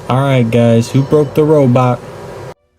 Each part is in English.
Alright guys, who broke the robot?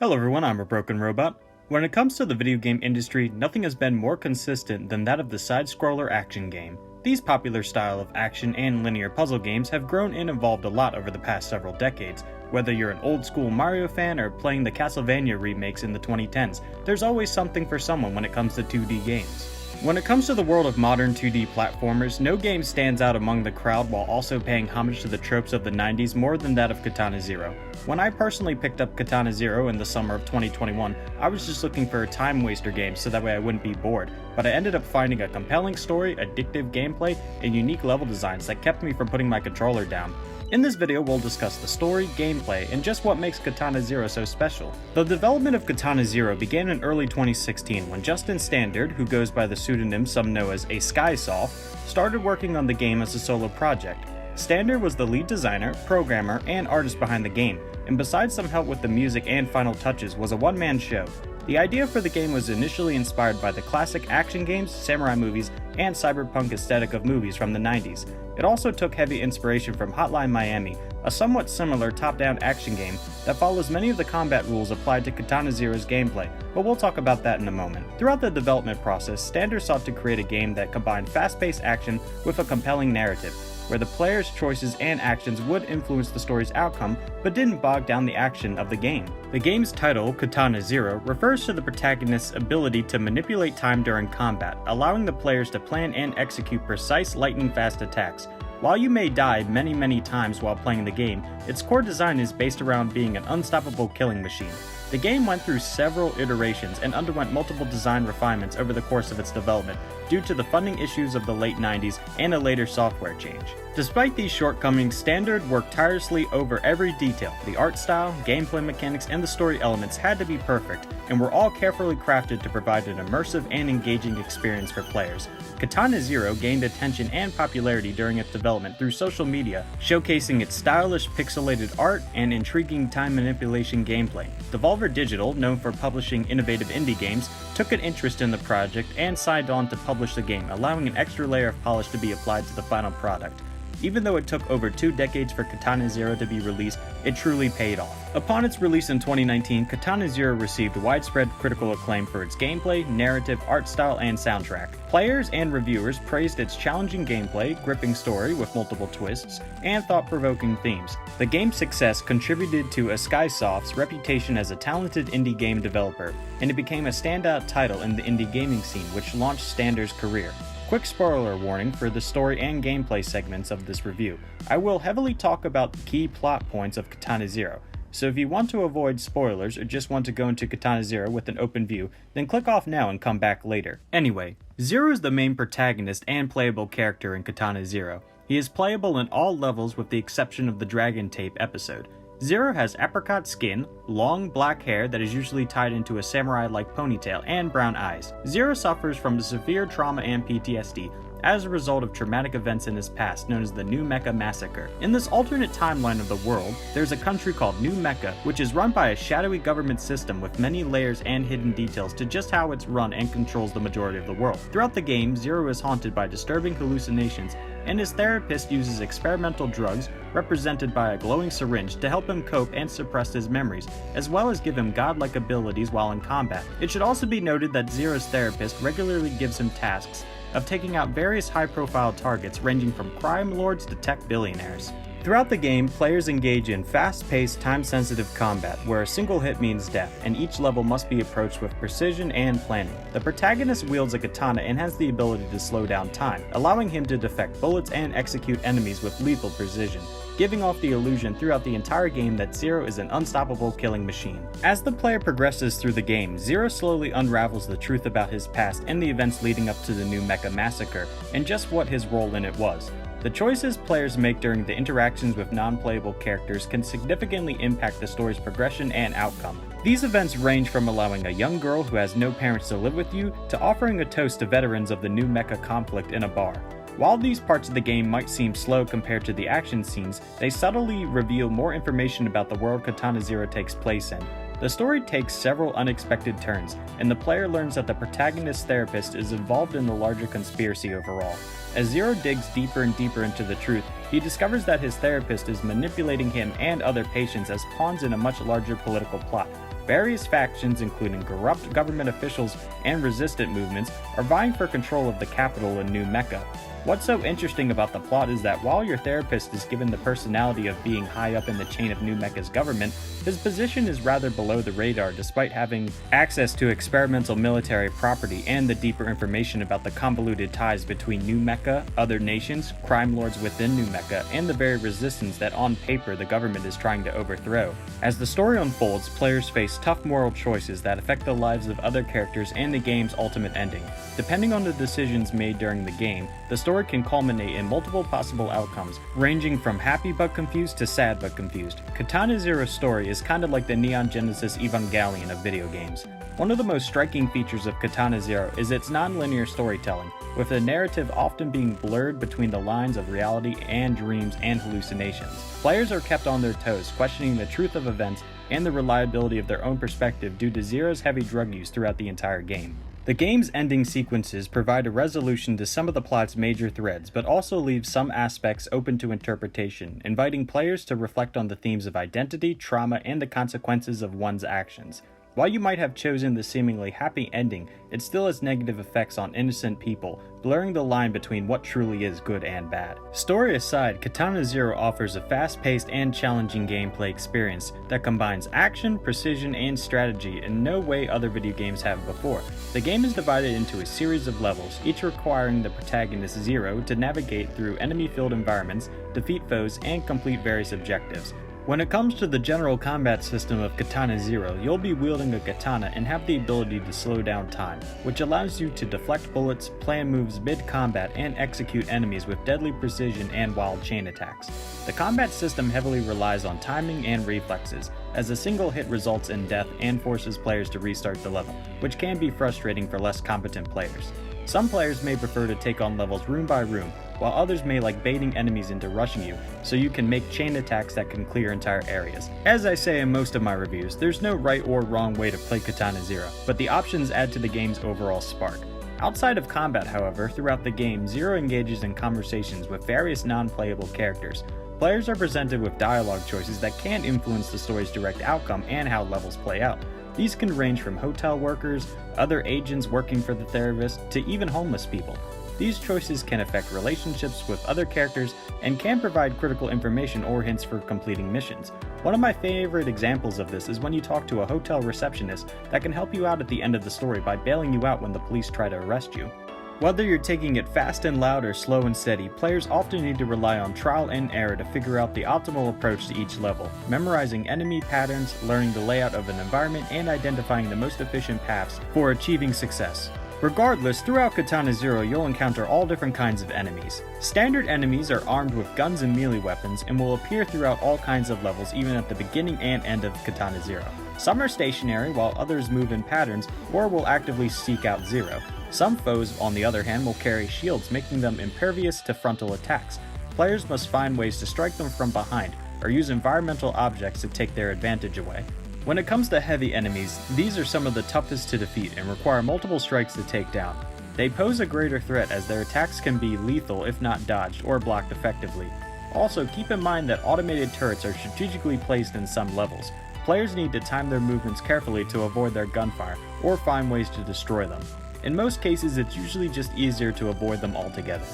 Hello everyone, I'm a Broken Robot. When it comes to the video game industry, nothing has been more consistent than that of the side-scroller action game. These popular style of action and linear puzzle games have grown and evolved a lot over the past several decades. Whether you're an old-school Mario fan or playing the Castlevania remakes in the 2010s, there's always something for someone when it comes to 2D games. When it comes to the world of modern 2D platformers, no game stands out among the crowd while also paying homage to the tropes of the 90s more than that of Katana Zero. When I personally picked up Katana Zero in the summer of 2021, I was just looking for a time waster game so that way I wouldn't be bored, but I ended up finding a compelling story, addictive gameplay, and unique level designs that kept me from putting my controller down. In this video, we'll discuss the story, gameplay, and just what makes Katana Zero so special. The development of Katana Zero began in early 2016 when Justin Standard, who goes by the pseudonym some know as a Skysoft, started working on the game as a solo project. Standard was the lead designer, programmer, and artist behind the game, and besides some help with the music and final touches, was a one-man show. The idea for the game was initially inspired by the classic action games, samurai movies, and cyberpunk aesthetic of movies from the 90s. It also took heavy inspiration from Hotline Miami, a somewhat similar top-down action game that follows many of the combat rules applied to Katana Zero's gameplay, but we'll talk about that in a moment. Throughout the development process, Standard sought to create a game that combined fast-paced action with a compelling narrative, where the player's choices and actions would influence the story's outcome, but didn't bog down the action of the game. The game's title, Katana Zero, refers to the protagonist's ability to manipulate time during combat, allowing the players to plan and execute precise, lightning-fast attacks. While you may die many times while playing the game, its core design is based around being an unstoppable killing machine. The game went through several iterations and underwent multiple design refinements over the course of its development due to the funding issues of the late 90s and a later software change. Despite these shortcomings, Standard worked tirelessly over every detail. The art style, gameplay mechanics, and the story elements had to be perfect, and were all carefully crafted to provide an immersive and engaging experience for players. Katana Zero gained attention and popularity during its development through social media, showcasing its stylish pixelated art and intriguing time manipulation gameplay. Devolver Digital, known for publishing innovative indie games, took an interest in the project and signed on to publish the game, allowing an extra layer of polish to be applied to the final product. Even though it took over 2 decades for Katana Zero to be released, it truly paid off. Upon its release in 2019, Katana Zero received widespread critical acclaim for its gameplay, narrative, art style, and soundtrack. Players and reviewers praised its challenging gameplay, gripping story with multiple twists, and thought-provoking themes. The game's success contributed to Skysoft's reputation as a talented indie game developer, and it became a standout title in the indie gaming scene, which launched Standard's career. Quick spoiler warning for the story and gameplay segments of this review. I will heavily talk about the key plot points of Katana Zero, so if you want to avoid spoilers or just want to go into Katana Zero with an open view, then click off now and come back later. Anyway, Zero is the main protagonist and playable character in Katana Zero. He is playable in all levels with the exception of the Dragon Tape episode. Zero has apricot skin, long black hair that is usually tied into a samurai-like ponytail, and brown eyes. Zero suffers from severe trauma and PTSD as a result of traumatic events in his past known as the New Mecha Massacre. In this alternate timeline of the world, there's a country called New Mecha, which is run by a shadowy government system with many layers and hidden details to just how it's run and controls the majority of the world. Throughout the game, Zero is haunted by disturbing hallucinations, and his therapist uses experimental drugs, represented by a glowing syringe, to help him cope and suppress his memories, as well as give him godlike abilities while in combat. It should also be noted that Zero's therapist regularly gives him tasks of taking out various high-profile targets ranging from crime lords to tech billionaires. Throughout the game, players engage in fast-paced, time-sensitive combat, where a single hit means death, and each level must be approached with precision and planning. The protagonist wields a katana and has the ability to slow down time, allowing him to deflect bullets and execute enemies with lethal precision, giving off the illusion throughout the entire game that Zero is an unstoppable killing machine. As the player progresses through the game, Zero slowly unravels the truth about his past and the events leading up to the New Mecha Massacre, and just what his role in it was. The choices players make during the interactions with non-playable characters can significantly impact the story's progression and outcome. These events range from allowing a young girl who has no parents to live with you, to offering a toast to veterans of the New Mecha conflict in a bar. While these parts of the game might seem slow compared to the action scenes, they subtly reveal more information about the world Katana Zero takes place in. The story takes several unexpected turns, and the player learns that the protagonist's therapist is involved in the larger conspiracy overall. As Zero digs deeper and deeper into the truth, he discovers that his therapist is manipulating him and other patients as pawns in a much larger political plot. Various factions, including corrupt government officials and resistant movements, are vying for control of the capital in New Mecca. What's so interesting about the plot is that while your therapist is given the personality of being high up in the chain of New Mecca's government, his position is rather below the radar despite having access to experimental military property and the deeper information about the convoluted ties between New Mecca, other nations, crime lords within New Mecca, and the very resistance that on paper the government is trying to overthrow. As the story unfolds, players face tough moral choices that affect the lives of other characters and the game's ultimate ending. Depending on the decisions made during the game, the story can culminate in multiple possible outcomes, ranging from happy but confused to sad but confused. Katana Zero's story is kind of like the Neon Genesis Evangelion of video games. One of the most striking features of Katana Zero is its non-linear storytelling, with the narrative often being blurred between the lines of reality and dreams and hallucinations. Players are kept on their toes, questioning the truth of events and the reliability of their own perspective due to Zero's heavy drug use throughout the entire game. The game's ending sequences provide a resolution to some of the plot's major threads, but also leave some aspects open to interpretation, inviting players to reflect on the themes of identity, trauma, and the consequences of one's actions. While you might have chosen the seemingly happy ending, it still has negative effects on innocent people, blurring the line between what truly is good and bad. Story aside, Katana Zero offers a fast-paced and challenging gameplay experience that combines action, precision, and strategy in no way other video games have before. The game is divided into a series of levels, each requiring the protagonist Zero to navigate through enemy-filled environments, defeat foes, and complete various objectives. When it comes to the general combat system of Katana Zero, you'll be wielding a katana and have the ability to slow down time, which allows you to deflect bullets, plan moves mid-combat, and execute enemies with deadly precision and wild chain attacks. The combat system heavily relies on timing and reflexes, as a single hit results in death and forces players to restart the level, which can be frustrating for less competent players. Some players may prefer to take on levels room by room, while others may like baiting enemies into rushing you, so you can make chain attacks that can clear entire areas. As I say in most of my reviews, there's no right or wrong way to play Katana Zero, but the options add to the game's overall spark. Outside of combat, however, throughout the game, Zero engages in conversations with various non-playable characters. Players are presented with dialogue choices that can influence the story's direct outcome and how levels play out. These can range from hotel workers, other agents working for the therapist, to even homeless people. These choices can affect relationships with other characters and can provide critical information or hints for completing missions. One of my favorite examples of this is when you talk to a hotel receptionist that can help you out at the end of the story by bailing you out when the police try to arrest you. Whether you're taking it fast and loud or slow and steady, players often need to rely on trial and error to figure out the optimal approach to each level, memorizing enemy patterns, learning the layout of an environment, and identifying the most efficient paths for achieving success. Regardless, throughout Katana Zero you'll encounter all different kinds of enemies. Standard enemies are armed with guns and melee weapons and will appear throughout all kinds of levels even at the beginning and end of Katana Zero. Some are stationary while others move in patterns or will actively seek out Zero. Some foes, on the other hand, will carry shields, making them impervious to frontal attacks. Players must find ways to strike them from behind, or use environmental objects to take their advantage away. When it comes to heavy enemies, these are some of the toughest to defeat and require multiple strikes to take down. They pose a greater threat as their attacks can be lethal if not dodged or blocked effectively. Also, keep in mind that automated turrets are strategically placed in some levels. Players need to time their movements carefully to avoid their gunfire, or find ways to destroy them. In most cases, it's usually just easier to avoid them altogether.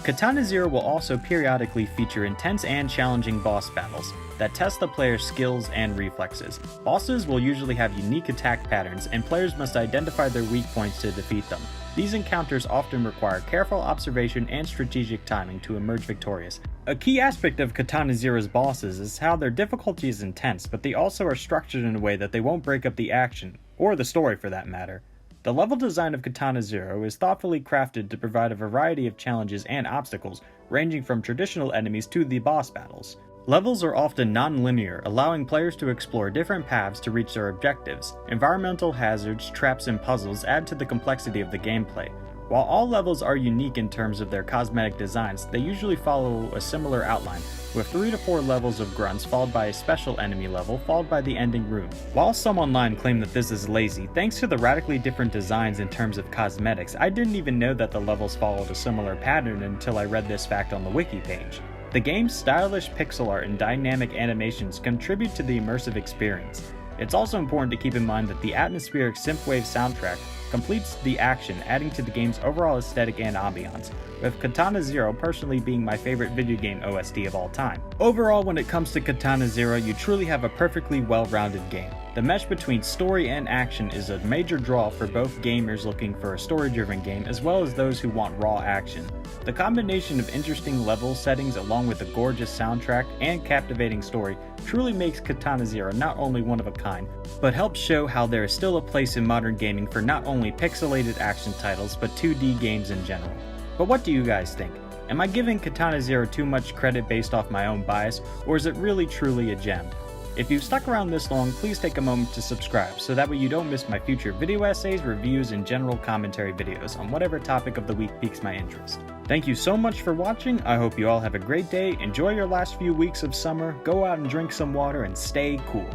Katana Zero will also periodically feature intense and challenging boss battles that test the player's skills and reflexes. Bosses will usually have unique attack patterns, and players must identify their weak points to defeat them. These encounters often require careful observation and strategic timing to emerge victorious. A key aspect of Katana Zero's bosses is how their difficulty is intense, but they also are structured in a way that they won't break up the action, or the story for that matter. The level design of Katana Zero is thoughtfully crafted to provide a variety of challenges and obstacles, ranging from traditional enemies to the boss battles. Levels are often non-linear, allowing players to explore different paths to reach their objectives. Environmental hazards, traps, and puzzles add to the complexity of the gameplay. While all levels are unique in terms of their cosmetic designs, they usually follow a similar outline, with 3 to 4 levels of grunts followed by a special enemy level followed by the ending room. While some online claim that this is lazy, thanks to the radically different designs in terms of cosmetics, I didn't even know that the levels followed a similar pattern until I read this fact on the wiki page. The game's stylish pixel art and dynamic animations contribute to the immersive experience. It's also important to keep in mind that the atmospheric synthwave soundtrack completes the action, adding to the game's overall aesthetic and ambiance, with Katana Zero personally being my favorite video game OST of all time. Overall, when it comes to Katana Zero, you truly have a perfectly well-rounded game. The mesh between story and action is a major draw for both gamers looking for a story-driven game as well as those who want raw action. The combination of interesting level settings along with a gorgeous soundtrack and captivating story truly makes Katana Zero not only one of a kind, but helps show how there is still a place in modern gaming for not only pixelated action titles, but 2D games in general. But what do you guys think? Am I giving Katana Zero too much credit based off my own bias, or is it really truly a gem? If you've stuck around this long, please take a moment to subscribe so that way you don't miss my future video essays, reviews, and general commentary videos on whatever topic of the week piques my interest. Thank you so much for watching. I hope you all have a great day, enjoy your last few weeks of summer, go out and drink some water, and stay cool.